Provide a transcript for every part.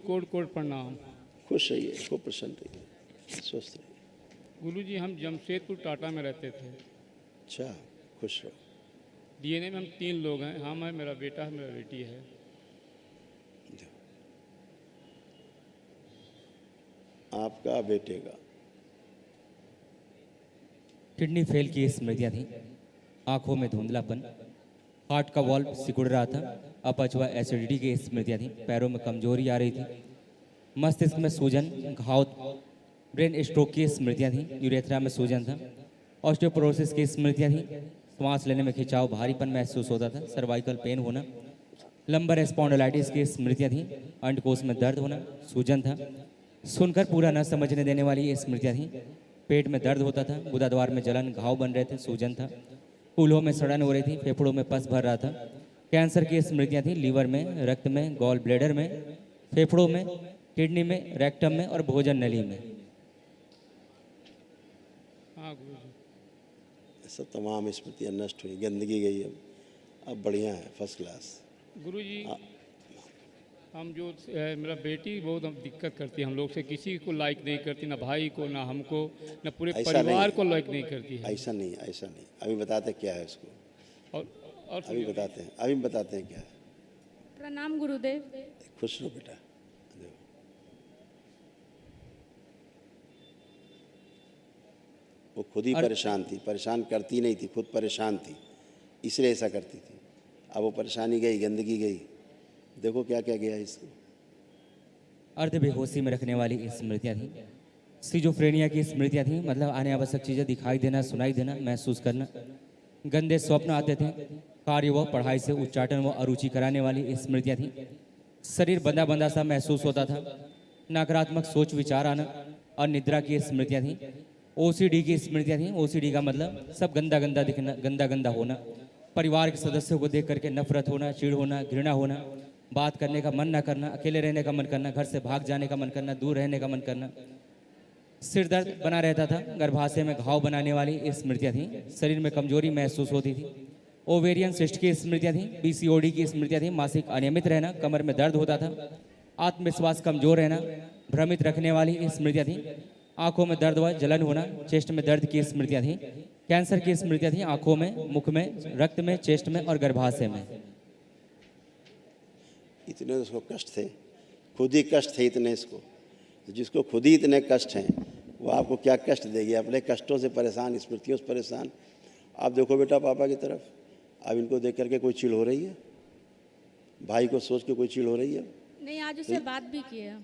Coat coat प्रणाम। खुश रहिए, खूब प्रसन्न रहिए, स्वस्थ रहिए। गुरुजी हम जमशेदपुर टाटा में रहते थे। अच्छा, खुश रहो। डीएनए में हम 3 लोग हैं, हम है, मेरा बेटा है, मेरा बेटी है। आपका बेटे का किडनी फेल की स्मृतियाँ थीं, आंखों में धुंधलापन, हार्ट का वॉल्व सिकुड़ रहा था, अपच व एसिडिटी की स्मृतियाँ थीं, पैरों में कमजोरी आ रही थी, मस्तिष्क में सूजन, घाव, ब्रेन स्ट्रोक की स्मृतियाँ थीं, यूरेथ्रा में सूजन था, ऑस्टियोपोरोसिस की स्मृतियाँ थीं, सांस लेने में खिंचाव, भारीपन महसूस होता था, सर्वाइकल पेन होना, लंबर स्पॉन्डिलाइटिस की स्मृतियाँ थीं, अंडकोश में दर्द होना, सूजन था, सुनकर पूरा न समझने देने वाली ये स्मृतियाँ थीं, पेट में दर्द होता था, गुदाद्वार में जलन, घाव बन रहे थे, सूजन था, कूल्हों में सड़न हो रही थी, फेफड़ों में पस भर रहा था, कैंसर की स्मृतियाँ थीं, लीवर में, रक्त में, गॉल ब्लैडर में, फेफड़ों में, किडनी में, रेक्टम में और भोजन नली में। हाँ गुरुजी। सब तमाम स्मृतियाँ नष्ट हुई, गंदगी गई। अब बढ़िया है, फर्स्ट क्लास। गुरुजी हम जो मेरा बेटी बहुत हम दिक्कत करती है, हम लोग से किसी को लाइक नहीं करती, ना भाई को, ना हमको, ना पूरे ऐसा परिवार नहीं को लाइक नहीं करती है। ऐसा नहीं, ऐसा नहीं। अभी बताते क्या है उसको, और अभी बताते हैं क्या है। प्रणाम गुरुदेव। खुश रहो बेटा। देखो, वो खुद ही परेशान थी, परेशान करती नहीं थी, खुद परेशान थी, इसलिए ऐसा करती थी। अब वो परेशानी गई, गंदगी गई, देखो क्या क्या गया इसको। अर्ध बेहोशी में रखने वाली स्मृतियाँ थीं, सिजोफ्रेनिया की स्मृतियाँ थीं, मतलब आने आवश्यक चीज़ें दिखाई देना, सुनाई देना, महसूस करना, गंदे स्वप्न आते थे, कार्य व पढ़ाई से उच्चाटन व अरुचि कराने वाली स्मृतियाँ थीं, शरीर बंधा बंधा सा महसूस होता था, नकारात्मक सोच विचार आना और निद्रा की स्मृतियाँ थीं, ओसीडी की स्मृतियाँ थीं। ओसीडी का मतलब सब गंदा गंदा दिखना, गंदा गंदा होना, परिवार के सदस्यों को देख करके नफरत होना, चिढ़ होना, घृणा होना, बात करने का मन ना करना, अकेले रहने का मन करना, घर से भाग जाने का मन करना, दूर रहने का मन करना, सिर दर्द बना रहता था, गर्भाशय में घाव बनाने वाली स्मृतियाँ थीं, शरीर में कमजोरी महसूस होती थी, ओवेरियन सिस्ट की स्मृतियाँ थीं, पीसीओडी की स्मृतियाँ थीं, मासिक अनियमित रहना, कमर में दर्द होता था, आत्मविश्वास कमजोर रहना, भ्रमित रखने वाली स्मृतियाँ थीं, आंखों में दर्द व जलन होना, चेस्ट में दर्द की स्मृतियाँ थीं, कैंसर की स्मृतियाँ थीं, आंखों में, मुख में, रक्त में, चेस्ट में और गर्भाशय में। इतने उसको कष्ट थे, खुद ही कष्ट थे इतने इसको। जिसको खुद ही इतने कष्ट हैं वो आपको क्या कष्ट देगी। अपने कष्टों से परेशान, स्मृतियों से परेशान। आप देखो बेटा पापा की तरफ, अब इनको देख करके कोई चिढ़ हो रही है, भाई को सोच के कोई चिढ़ हो रही है? नहीं, आज उससे बात भी किया।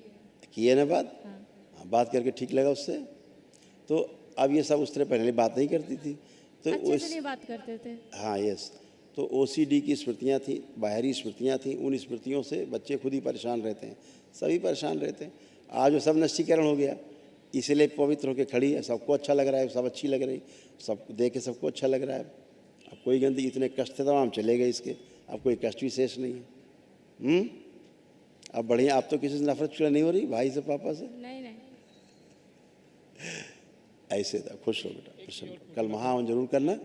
किए ना बात? हाँ, बात करके ठीक लगा उससे। तो अब ये सब उस तरह पहले बात नहीं करती थी तो अच्छे से नहीं बात करते थे। हाँ यस। तो ओसीडी की स्मृतियाँ थी, बाहरी स्मृतियाँ थी, उन स्मृतियों से बच्चे खुद ही परेशान रहते हैं, सभी परेशान रहते हैं। आज वो सब नष्टीकरण हो गया, इसलिए पवित्र होकर खड़ी है, सबको अच्छा लग रहा है, सब अच्छी लग रही, सब देख के सबको अच्छा लग रहा है। अब कोई गंदी, इतने कष्ट थे तमाम चले गए इसके, अब कोई कष्ट भी शेष नहीं है। अब बढ़िया। अब तो किसी से नफरत चिड़ा नहीं हो रही, भाई से, पापा से? नहीं नहीं। ऐसे था। खुश रहो बेटा, प्रसन्न रहो। कल महावन जरूर करना,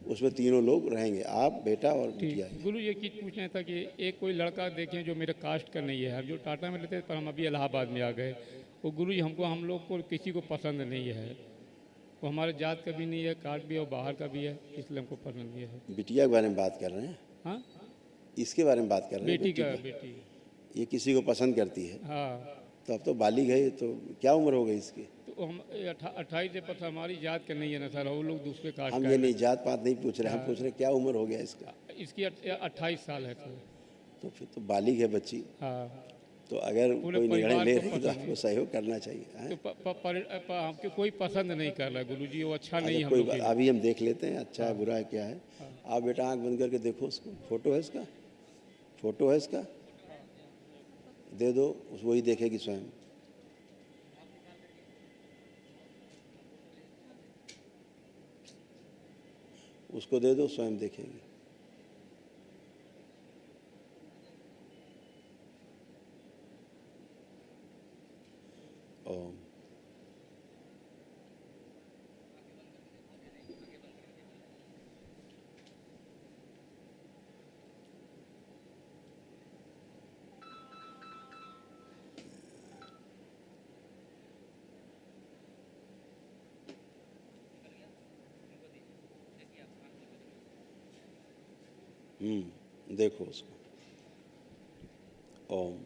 उसमें तीनों लोग रहेंगे, आप, बेटा और बिटिया। गुरु ये चीज़ पूछना था कि एक कोई लड़का देखें जो मेरे कास्ट का नहीं है, हम जो टाटा में रहते थे पर हम अभी इलाहाबाद में आ गए, वो गुरु जी हमको, हम लोग को किसी को पसंद नहीं है, वो हमारे जात का भी नहीं है, कास्ट भी है और बाहर का भी है, इसलिए हमको पसंद नहीं है। बिटिया के बारे में बात कर रहे हैं? हाँ, इसके बारे में बात कर रहे हैं? बेटी का, बेटी। ये किसी को पसंद करती है? हाँ। तो अब तो बालिग है, तो क्या उम्र हो गई इसकी? तो हम 28 से पता हमारी जात का नहीं है ना सर, वो लोग दूसरे कास्ट हम का ये है। नहीं जात पात नहीं पूछ रहे, हम पूछ रहे क्या उम्र हो गया इसका? इसकी 28 साल है सर। तो फिर तो बालिग है बच्ची। हाँ। तो अगर पूरे कोई निर्णय परिवार ले को रही तो पसंद आपको सहयोग करना चाहिए, हैं? तो हमको कोई पसंद नहीं कर रहा गुरु जी, वो अच्छा नहीं अच्छा, हम कोई लोग के लिए। अभी हम देख लेते हैं अच्छा है बुरा है क्या है। आप बेटा आंख बंद करके देखो उसको, फोटो है इसका, फोटो है इसका, दे दो, वही देखेगी स्वयं। उसको दे दो, स्वयं देखेगी। ओम। देखो उसको। ओम।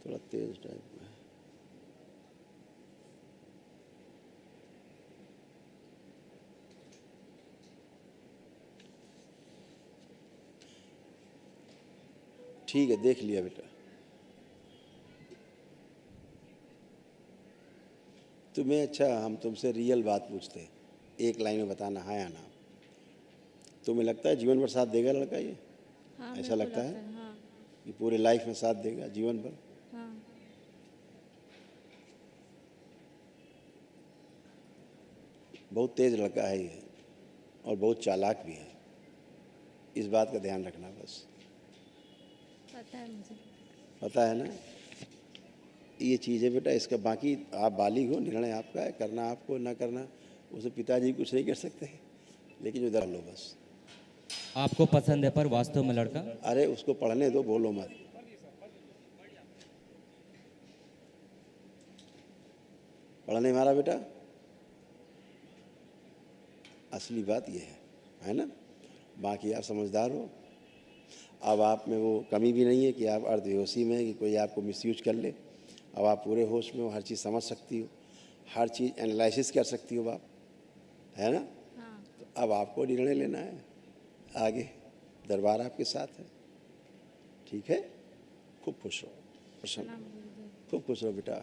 थोड़ा तेज टाइप में। ठीक है, देख लिया बेटा। तुम्हें अच्छा, हम तुमसे रियल बात पूछते हैं, एक लाइन में बताना हाँ या ना। तुम्हें लगता है जीवन भर साथ देगा लड़का ये? हाँ ऐसा मेरे को लगता है हाँ। कि पूरे लाइफ में साथ देगा जीवन भर? हाँ। बहुत तेज लड़का है ये और बहुत चालाक भी है, इस बात का ध्यान रखना बस। पता है मुझे। पता है ना? ये चीज़ है बेटा, इसका बाकी आप बालिग हो, निर्णय आपका है, करना आपको ना करना उसे पिताजी कुछ नहीं कर सकते, लेकिन उधर लो बस। आपको पसंद है पर वास्तव में लड़का? अरे उसको पढ़ने दो, बोलो मत। पढ़ने मारा बेटा, असली बात ये है ना? बाकी आप समझदार हो। अब आप में वो कमी भी नहीं है कि आप अर्धवेहोशी में कि कोई आपको मिसयूज कर ले। अब आप पूरे होश में हो, हर चीज़ समझ सकती हो, हर चीज़ एनालिसिस कर सकती हो आप, है ना? हाँ। तो अब आपको निर्णय लेना है आगे, दरबार आपके साथ है। ठीक है, खूब खुश रहो, प्रसन्न, प्रणाम गुरुदेव। खूब खुश रहो बेटा।